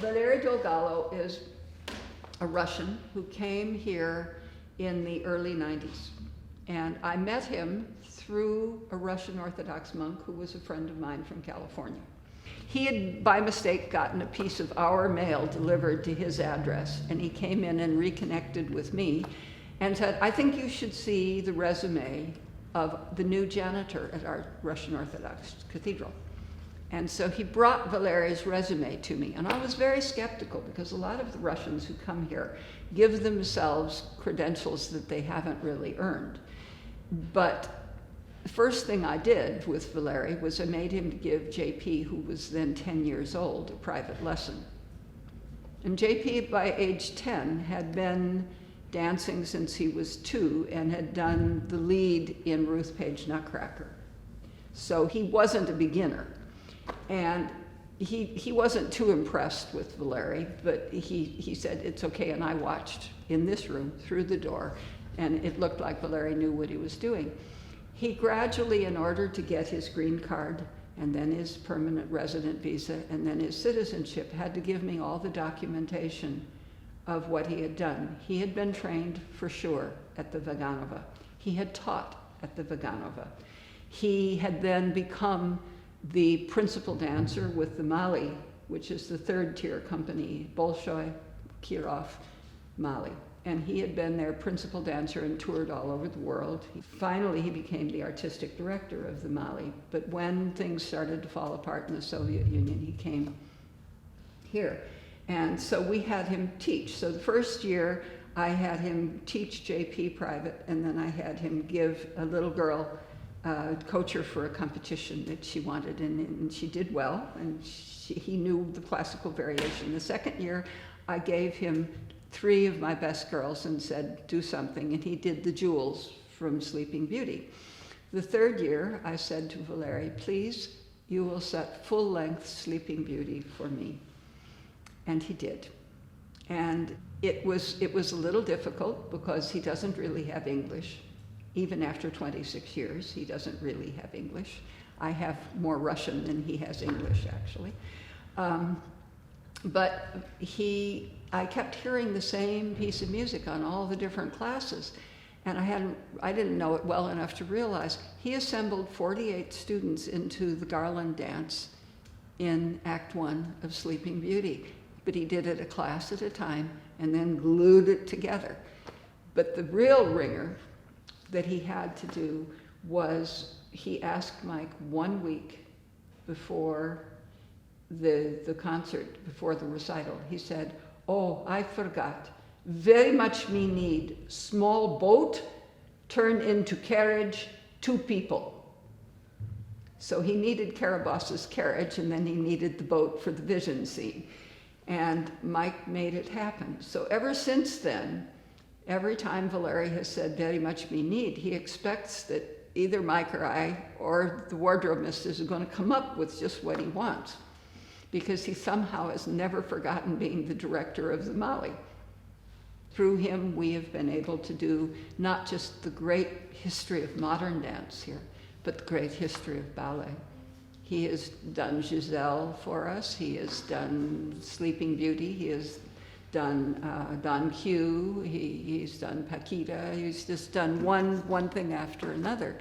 Valery Dolgallo is a Russian who came here in the early 90s. And I met him through a Russian Orthodox monk who was a friend of mine from California. He had, by mistake, gotten a piece of our mail delivered to his address, and he came in and reconnected with me and said, I think you should see the resume of the new janitor at our Russian Orthodox cathedral. And so he brought Valery's resume to me, and I was very skeptical because a lot of the Russians who come here give themselves credentials that they haven't really earned. But the first thing I did with Valery was I made him give JP, who was then 10 years old, a private lesson. And JP, by age 10, had been dancing since he was 2 and had done the lead in Ruth Page Nutcracker. So he wasn't a beginner. And he wasn't too impressed with Valery, but he said, it's okay. And I watched in this room through the door, and it looked like Valery knew what he was doing. He gradually, in order to get his green card, and then his permanent resident visa, and then his citizenship, had to give me all the documentation of what he had done. He had been trained, for sure, at the Vaganova. He had taught at the Vaganova. He had then become the principal dancer with the Mali, which is the third-tier company, Bolshoi, Kirov, Mali. And he had been their principal dancer and toured all over the world. Finally, he became the artistic director of the Mali. But when things started to fall apart in the Soviet Union, he came here. And so we had him teach. So the first year, I had him teach JP private, and then I had him give a little girl coach her for a competition that she wanted, and she did well, and he knew the classical variation. The second year, I gave him 3 of my best girls and said, do something, and he did the jewels from Sleeping Beauty. The third year, I said to Valery, please, you will set full-length Sleeping Beauty for me. And he did. And it was a little difficult because he doesn't really have English. Even after 26 years, he doesn't really have English. I have more Russian than he has English, actually. But I kept hearing the same piece of music on all the different classes, and I didn't know it well enough to realize he assembled 48 students into the Garland dance in Act 1 of Sleeping Beauty. But he did it a class at a time and then glued it together. But the real ringer that he had to do was he asked Mike 1 week before the concert, before the recital. He said, oh, I forgot. Very much me need small boat turn into carriage, 2 people. So he needed Karabas's carriage, and then he needed the boat for the vision scene. And Mike made it happen. So ever since then, every time Valery has said very much me need, he expects that either Mike or I or the wardrobe mistress is going to come up with just what he wants, because he somehow has never forgotten being the director of the Mali. Through him, we have been able to do not just the great history of modern dance here, but the great history of ballet. He has done Giselle for us. He has done Sleeping Beauty. He has done Don Q. He's done Paquita. He's just done one thing after another.